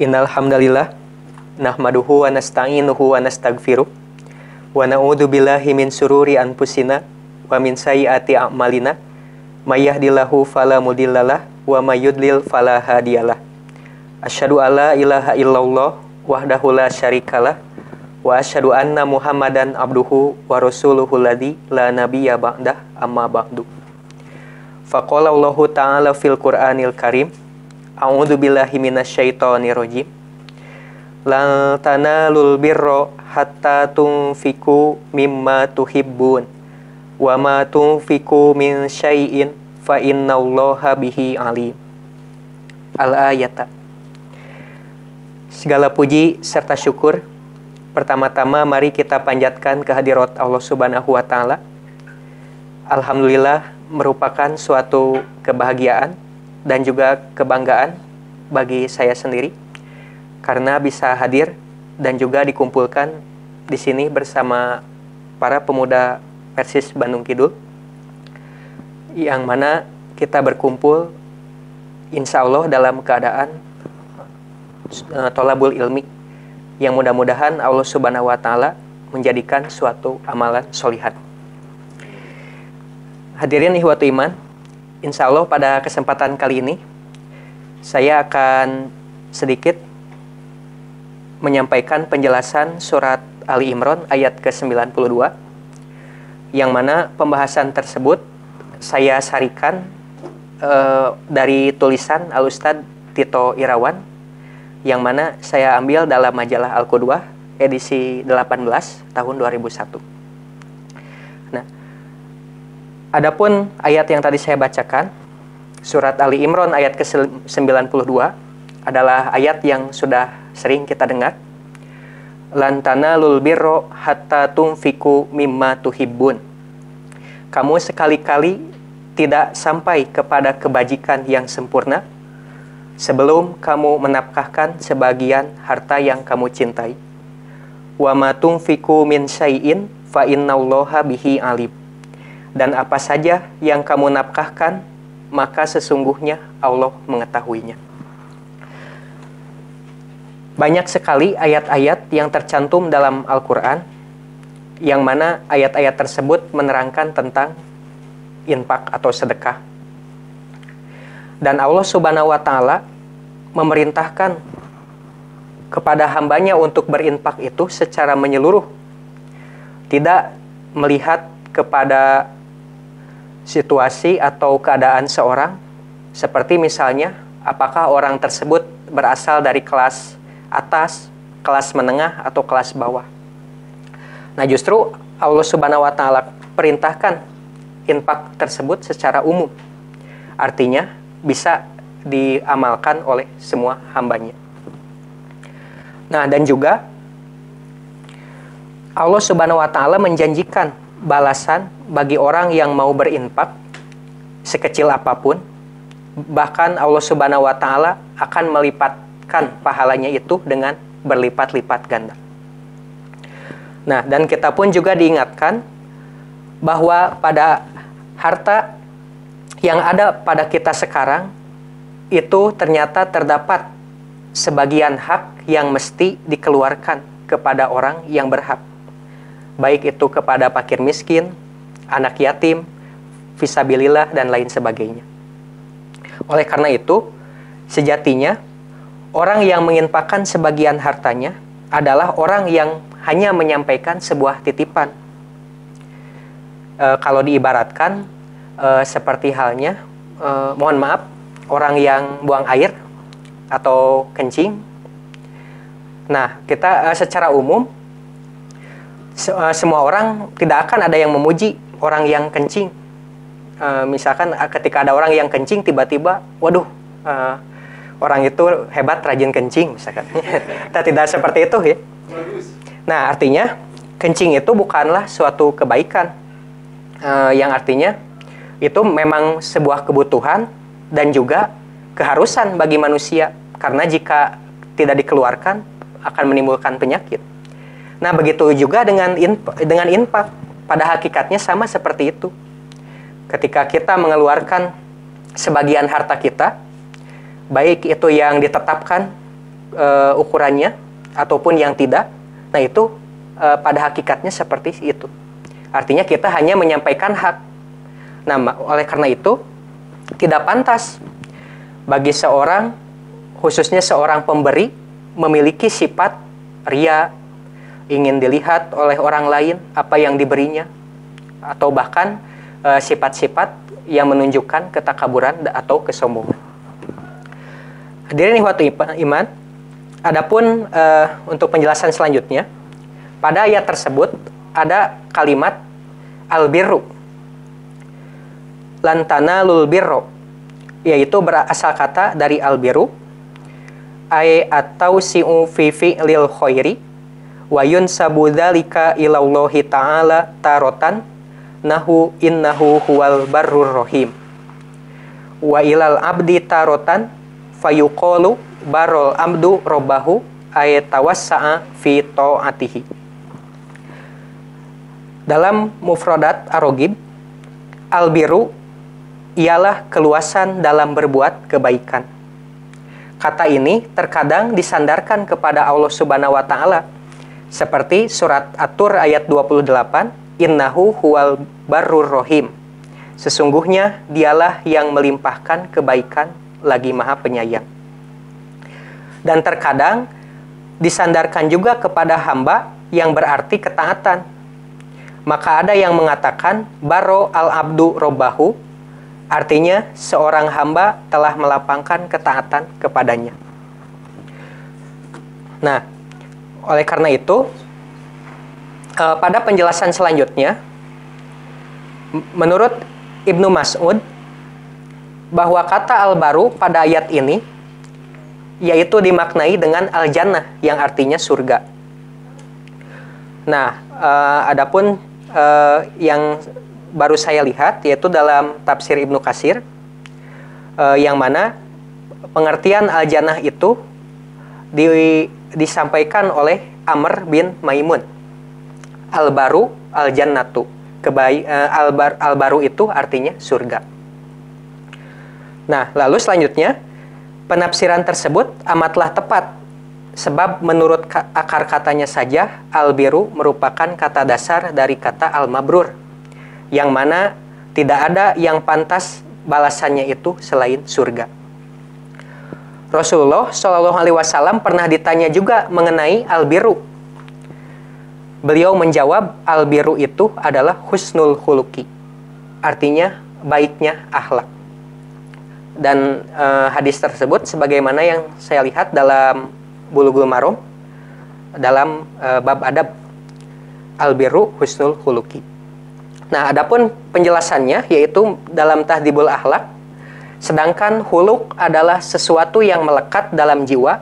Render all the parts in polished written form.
Innal hamdalillah nahmaduhu wa nasta'inuhu wa nastaghfiruh wa na'udzu billahi min sururi anfusina wa min sayyiati a'malina may yahdihillahu fala mudhillalah wa may yudlil fala hadiyalah. Asyhadu alla ilaha illallah wahdahu la syarikalah wa asyhadu anna Muhammadan abduhu wa rasuluhu ladzi la nabiyya ba'dah amma ba'du. Faqala Allahu ta'ala fil Qur'anil Karim, a'udzu billahi minasyaitonir rajim. Lan tanalul birra hatta tunfiku mimma tuhibbun wa ma tunfiku min syai'in fa innallaha bihi alim. Al-ayata. Segala puji serta syukur pertama-tama mari kita panjatkan kehadirat Allah Subhanahu wa taala. Alhamdulillah merupakan suatu kebahagiaan dan juga kebanggaan bagi saya sendiri karena bisa hadir dan juga dikumpulkan di sini bersama para pemuda Persis Bandung Kidul, yang mana kita berkumpul insya Allah dalam keadaan tholabul ilmi, yang mudah-mudahan Allah Subhanahu wa taala menjadikan suatu amalan sholihat. Hadirin ihwatu iman, insya Allah pada kesempatan kali ini saya akan sedikit menyampaikan penjelasan surat Ali Imran ayat ke-92, yang mana pembahasan tersebut saya sarikan dari tulisan Al-Ustadz Tito Irawan, yang mana saya ambil dalam majalah Al-Qudwah edisi 18 tahun 2001. Adapun ayat yang tadi saya bacakan, surat Ali Imran ayat ke-92 adalah ayat yang sudah sering kita dengar. Lan tanalul birra hatta tunfiku mimma tuhibbun. Kamu sekali-kali tidak sampai kepada kebajikan yang sempurna sebelum kamu menafkahkan sebagian harta yang kamu cintai. Wa ma tunfiku min syai'in fa innallaha bihi alim. Dan apa saja yang kamu nafkahkan, maka sesungguhnya Allah mengetahuinya. Banyak sekali ayat-ayat yang tercantum dalam Al-Quran, yang mana ayat-ayat tersebut menerangkan tentang infak atau sedekah. Dan Allah Subhanahu wa taala memerintahkan kepada hambanya untuk berinfak itu secara menyeluruh, tidak melihat kepada situasi atau keadaan seorang, seperti misalnya apakah orang tersebut berasal dari kelas atas, kelas menengah, atau kelas bawah. Nah, justru Allah Subhanahu wa taala perintahkan infak tersebut secara umum, artinya bisa diamalkan oleh semua hambanya. Nah, dan juga Allah Subhanahu wa taala menjanjikan balasan bagi orang yang mau berinfak sekecil apapun. Bahkan Allah Subhanahu wa taala akan melipatkan pahalanya itu dengan berlipat-lipat ganda. Nah, dan kita pun juga diingatkan bahwa pada harta yang ada pada kita sekarang itu ternyata terdapat sebagian hak yang mesti dikeluarkan kepada orang yang berhak, baik itu kepada fakir miskin, anak yatim, fisabilillah, dan lain sebagainya. Oleh karena itu, sejatinya orang yang menginfakkan sebagian hartanya adalah orang yang hanya menyampaikan sebuah titipan. Kalau diibaratkan seperti halnya, mohon maaf, orang yang buang air atau kencing. Nah, kita secara umum semua orang tidak akan ada yang memuji orang yang kencing. Misalkan ketika ada orang yang kencing, tiba-tiba, waduh, orang itu hebat, rajin kencing, misalkan. Kita tidak seperti itu, ya. Nah, artinya kencing itu bukanlah suatu kebaikan, yang artinya itu memang sebuah kebutuhan dan juga keharusan bagi manusia, karena jika tidak dikeluarkan akan menimbulkan penyakit. Nah, begitu juga dengan infak, pada hakikatnya sama seperti itu. Ketika kita mengeluarkan sebagian harta kita, baik itu yang ditetapkan ukurannya ataupun yang tidak. Nah itu pada hakikatnya seperti itu. Artinya kita hanya menyampaikan hak. Nah oleh karena itu tidak pantas bagi seorang, khususnya seorang pemberi, memiliki sifat ria, ingin dilihat oleh orang lain apa yang diberinya, atau bahkan sifat-sifat yang menunjukkan ketakaburan atau kesombongan. Hadirin ikhwatu iman, adapun untuk penjelasan selanjutnya, pada ayat tersebut ada kalimat al-birru, lan tanalul birro, yaitu berasal kata dari al-birru, ay atau si'u fi fi'lil khairi, wa yunsabu dzalika ilallahi ta'ala tarotan nahu innahu huwal barrur rahim, wa ilal abdi tarotan fayuqalu barol abdu robbahu ay tawassa'a fi ta'atihi. Dalam mufradat Ar-Raghib, al-birru ialah keluasan dalam berbuat kebaikan. Kata ini terkadang disandarkan kepada Allah Subhanahu wa taala, seperti surat At-Tur ayat 28, innahu huwal barrur rahim. Sesungguhnya dialah yang melimpahkan kebaikan lagi Maha Penyayang. Dan terkadang disandarkan juga kepada hamba yang berarti ketaatan. Maka ada yang mengatakan baro al-abdu robbahu, artinya seorang hamba telah melapangkan ketaatan kepadanya. Nah, oleh karena itu, pada penjelasan selanjutnya, menurut Ibnu Mas'ud, bahwa kata al-baru pada ayat ini, yaitu dimaknai dengan al-jannah, yang artinya surga. Nah, adapun yang baru saya lihat, yaitu dalam tafsir Ibnu Katsir, yang mana pengertian al-jannah itu disampaikan oleh Amr bin Maimun. Al-baru al-jannatu, al-baru itu artinya surga. Nah, lalu selanjutnya, penafsiran tersebut amatlah tepat, sebab menurut akar katanya saja, al-biru merupakan kata dasar dari kata al-mabrur, yang mana tidak ada yang pantas balasannya itu selain surga. Rasulullah Shallallahu Alaihi Wasallam pernah ditanya juga mengenai al-biru. Beliau menjawab, al-biru itu adalah husnul khuluqi, artinya baiknya akhlak. Dan hadis tersebut sebagaimana yang saya lihat dalam Bulughul Maram, dalam bab adab, al-biru husnul khuluqi. Nah, adapun penjelasannya yaitu dalam Tahdhibul Akhlaq, sedangkan huluk adalah sesuatu yang melekat dalam jiwa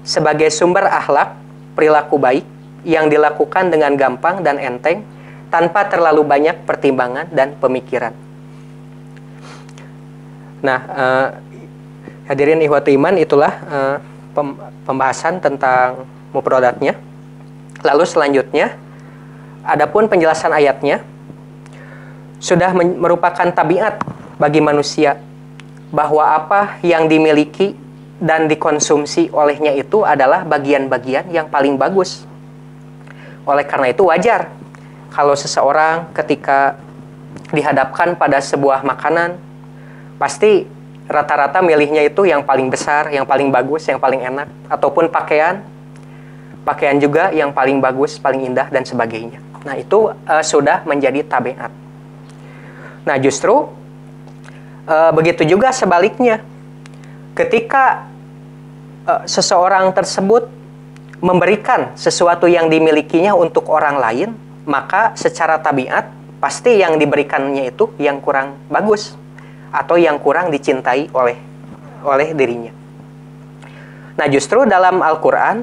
sebagai sumber akhlak, perilaku baik yang dilakukan dengan gampang dan enteng tanpa terlalu banyak pertimbangan dan pemikiran. Nah, hadirin ikhwati iman, itulah pembahasan tentang mufradatnya. Lalu selanjutnya, adapun penjelasan ayatnya, sudah merupakan tabiat bagi manusia bahwa apa yang dimiliki dan dikonsumsi olehnya itu adalah bagian-bagian yang paling bagus. Oleh karena itu wajar kalau seseorang ketika dihadapkan pada sebuah makanan, pasti rata-rata milihnya itu yang paling besar, yang paling bagus, yang paling enak. Ataupun pakaian juga yang paling bagus, paling indah, dan sebagainya. Nah, itu sudah menjadi tabiat. Nah, justru begitu juga sebaliknya. Ketika seseorang tersebut memberikan sesuatu yang dimilikinya untuk orang lain, maka secara tabiat pasti yang diberikannya itu yang kurang bagus atau yang kurang dicintai oleh dirinya. Nah, justru dalam Al-Quran,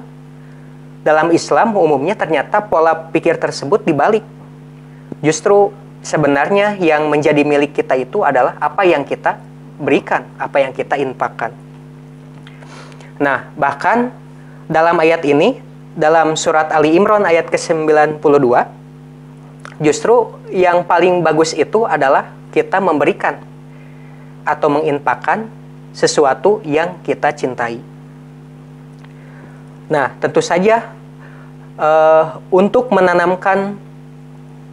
dalam Islam umumnya ternyata pola pikir tersebut dibalik. Justru sebenarnya yang menjadi milik kita itu adalah apa yang kita berikan, apa yang kita infakkan. Nah, bahkan dalam ayat ini, dalam surat Ali Imran ayat ke-92, justru yang paling bagus itu adalah kita memberikan atau menginfakkan sesuatu yang kita cintai. Nah, tentu saja untuk menanamkan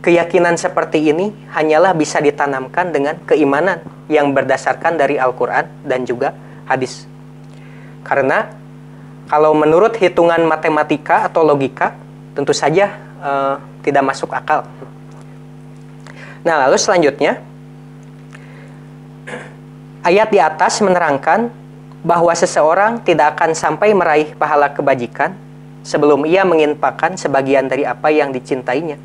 keyakinan seperti ini hanyalah bisa ditanamkan dengan keimanan yang berdasarkan dari Al-Quran dan juga hadis. Karena kalau menurut hitungan matematika atau logika, tentu saja tidak masuk akal. Nah, lalu selanjutnya, ayat di atas menerangkan bahwa seseorang tidak akan sampai meraih pahala kebajikan sebelum ia menginfakkan sebagian dari apa yang dicintainya.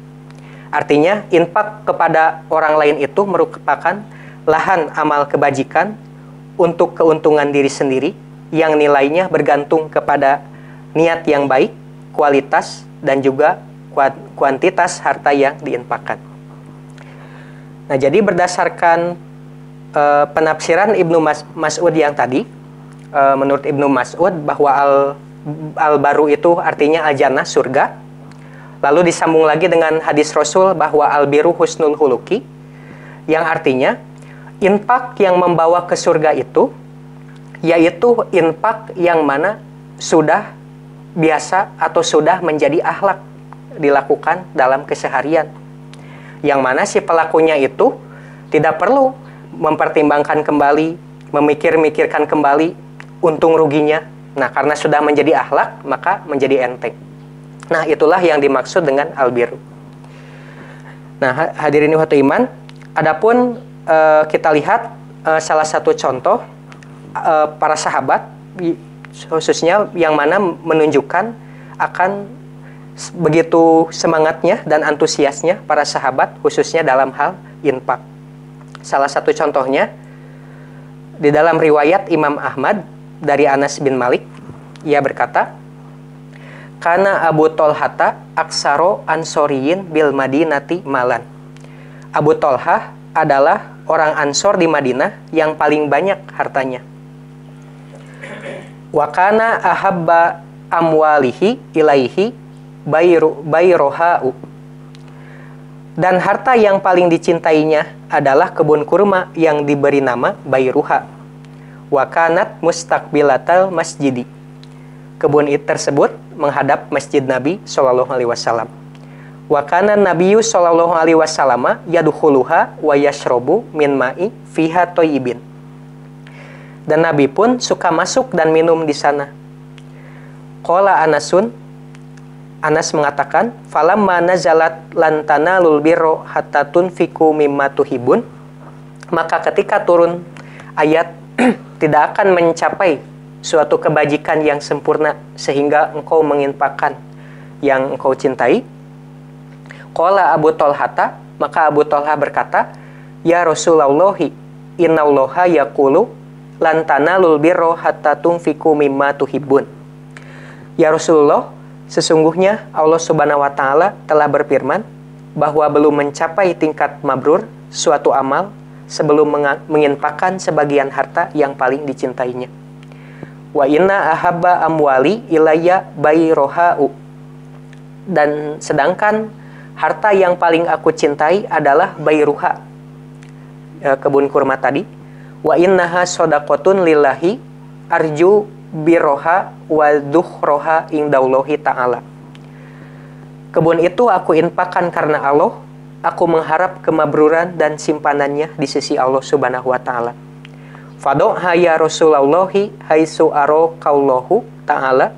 Artinya, infak kepada orang lain itu merupakan lahan amal kebajikan untuk keuntungan diri sendiri yang nilainya bergantung kepada niat yang baik, kualitas, dan juga kuantitas harta yang diinfakkan. Nah, jadi berdasarkan penafsiran Ibnu Mas'ud yang tadi, menurut Ibnu Mas'ud bahwa al-baru itu artinya al-jannah, surga. Lalu disambung lagi dengan hadis Rasul bahwa al-biru husnul huluki, yang artinya infak yang membawa ke surga itu yaitu infak yang mana sudah biasa atau sudah menjadi akhlak dilakukan dalam keseharian, yang mana si pelakunya itu tidak perlu mempertimbangkan kembali, memikir-mikirkan kembali untung ruginya. Nah, karena sudah menjadi akhlak, maka menjadi enteng. Nah, itulah yang dimaksud dengan al-birru. Nah, hadirin ikhwatul iman, adapun kita lihat salah satu contoh para sahabat, khususnya yang mana menunjukkan akan begitu semangatnya dan antusiasnya para sahabat, khususnya dalam hal infak. Salah satu contohnya, di dalam riwayat Imam Ahmad dari Anas bin Malik, ia berkata, Kana Abu Tolhata aksaro ansoriyin bil Madinati malan. Abu Tolhah adalah orang Ansor di Madinah yang paling banyak hartanya. Wa kana ahabba amwalihi ilaihi bayroha'u. Dan harta yang paling dicintainya adalah kebun kurma yang diberi nama Bayruha. Wa kanat mustaqbilatal masjidi. Kebun itu tersebut menghadap Masjid Nabi Shallallahu Alaihi Wasallam. Wa kana Nabiyyu Shallallahu Alaihi Wasallam yadukhuluha wa yashrobu min ma'i fiha toyibin. Dan Nabi pun suka masuk dan minum di sana. Qala Anasun, Anas mengatakan, falamma nazalat lantana lul birro hatta tunfiku mimma tuhibun. Maka ketika turun ayat tidak akan mencapai suatu kebajikan yang sempurna sehingga engkau menginfakkan yang engkau cintai. Qala Abu Tolhata, maka Abu Tolha berkata, Ya Rasulullahi, innallaha yaqulu lan tanalul birra hatta tunfiku mimma tuhibbun. Ya Rasulullah, sesungguhnya Allah Subhanahu wa taala telah berfirman bahwa belum mencapai tingkat mabrur suatu amal sebelum menginfakkan sebagian harta yang paling dicintainya. Wa inna ahabba amwali ilayya bayroha'u. Dan sedangkan harta yang paling aku cintai adalah bayruha, kebun kurma tadi. Wa innaha sodaqotun lillahi arju biroha wa duhroha indaullahi ta'ala. Kebun itu aku infakkan karena Allah, aku mengharap kemabruran dan simpanannya di sisi Allah Subhanahu wa taala. Fadoha ya Rasulullahi haitsu arokallahu ta'ala.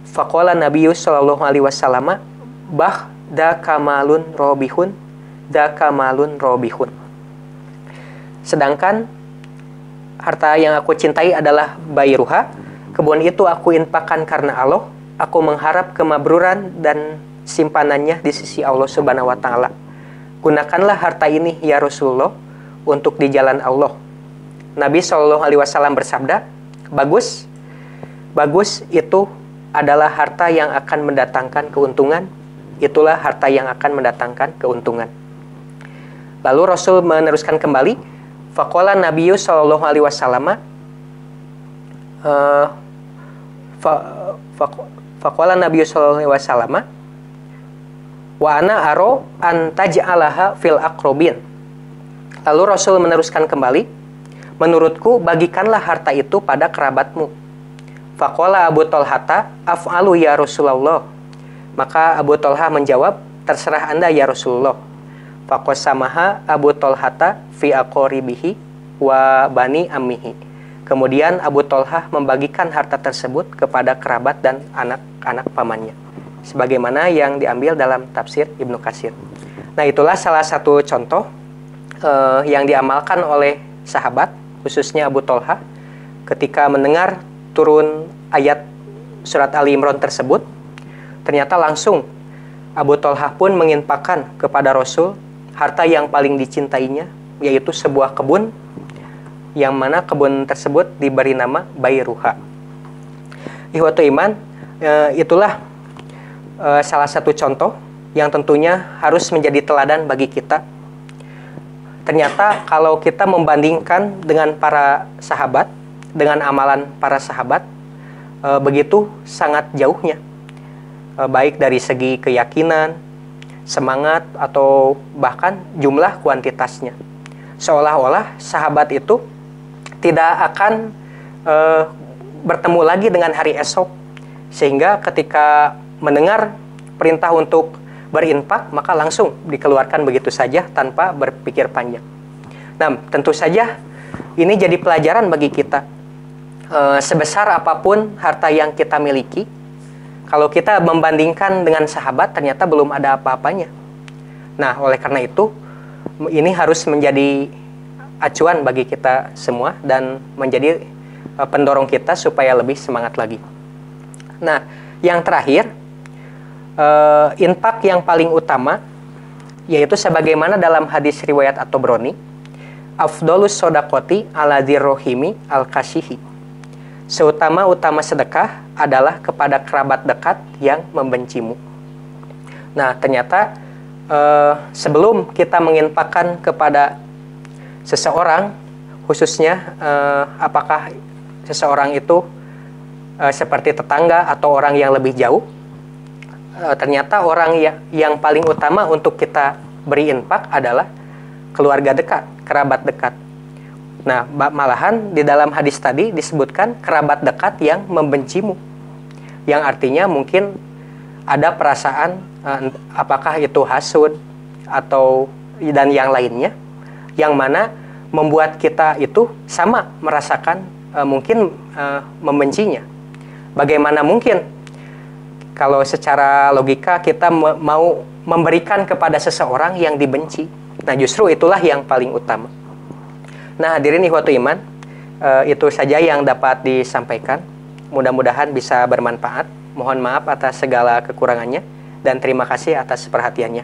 Faqala Nabiyyu sallallahu alaihi wasallam, bah da kamalun robihun, da kamalun robihun. Sedangkan harta yang aku cintai adalah bayruha. Kebun itu aku infakkan karena Allah, aku mengharap kemabruran dan simpanannya di sisi Allah Subhanahu wa taala. Gunakanlah harta ini ya Rasulullah untuk di jalan Allah. Nabi Shallallahu Alaihi Wasallam bersabda, bagus itu adalah harta yang akan mendatangkan keuntungan. Itulah harta yang akan mendatangkan keuntungan. Lalu Rasul meneruskan kembali, faqala Nabiyyu Shallallahu Alaihi Wasallam, faqala Nabiyyu Shallallahu Alaihi Wasallam, wa ana aro an taj'alaha fil aqrabin. Lalu Rasul meneruskan kembali, menurutku bagikanlah harta itu pada kerabatmu. Faqala Abu Tolhata af'alu ya Rasulullah. Maka Abu Tolha menjawab, terserah Anda ya Rasulullah. Faqasamaha Abu Tolhata fi aqoribihi wa bani ammihi. Kemudian Abu Tolha membagikan harta tersebut kepada kerabat dan anak-anak pamannya, sebagaimana yang diambil dalam tafsir Ibnu Katsir. Nah, itulah salah satu contoh yang diamalkan oleh sahabat, khususnya Abu Tolha, ketika mendengar turun ayat surat Ali Imran tersebut. Ternyata langsung Abu Tolha pun menginfakkan kepada Rasul harta yang paling dicintainya, yaitu sebuah kebun, yang mana kebun tersebut diberi nama Bairuha. Ikhwatu iman, itulah salah satu contoh yang tentunya harus menjadi teladan bagi kita. Ternyata kalau kita membandingkan dengan para sahabat, dengan amalan para sahabat, begitu sangat jauhnya, baik dari segi keyakinan, semangat, atau bahkan jumlah kuantitasnya. Seolah-olah sahabat itu tidak akan bertemu lagi dengan hari esok, sehingga ketika mendengar perintah untuk berinfak, maka langsung dikeluarkan begitu saja tanpa berpikir panjang. Nah, tentu saja ini jadi pelajaran bagi kita. Sebesar apapun harta yang kita miliki, kalau kita membandingkan dengan sahabat, ternyata belum ada apa-apanya. Nah, oleh karena itu, ini harus menjadi acuan bagi kita semua dan menjadi pendorong kita supaya lebih semangat lagi. Nah, yang terakhir, infak yang paling utama, yaitu sebagaimana dalam hadis riwayat At-Tabrani, afdolus sodakoti ala dzirrohimi al-kashihi. Seutama-utama sedekah adalah kepada kerabat dekat yang membencimu. Nah, ternyata sebelum kita menginfakkan kepada seseorang, khususnya apakah seseorang itu seperti tetangga atau orang yang lebih jauh, ternyata orang yang paling utama untuk kita beri infak adalah keluarga dekat, kerabat dekat. Nah, malahan di dalam hadis tadi disebutkan kerabat dekat yang membencimu, yang artinya mungkin ada perasaan apakah itu hasud atau dan yang lainnya, yang mana membuat kita itu sama merasakan mungkin membencinya. Bagaimana mungkin kalau secara logika kita mau memberikan kepada seseorang yang dibenci? Nah, justru itulah yang paling utama. Nah, hadirin ikhwatu iman, itu saja yang dapat disampaikan. Mudah-mudahan bisa bermanfaat. Mohon maaf atas segala kekurangannya dan terima kasih atas perhatiannya.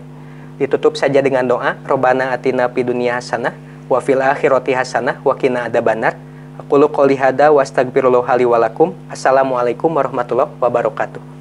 Ditutup saja dengan doa, Robbana atina fid dunya hasanah wa fil akhirati hasanah wa qina adzabannar. Aqulu qouli hadza wa astaghfirullah li wa lakum. Assalamualaikum warahmatullahi wabarakatuh.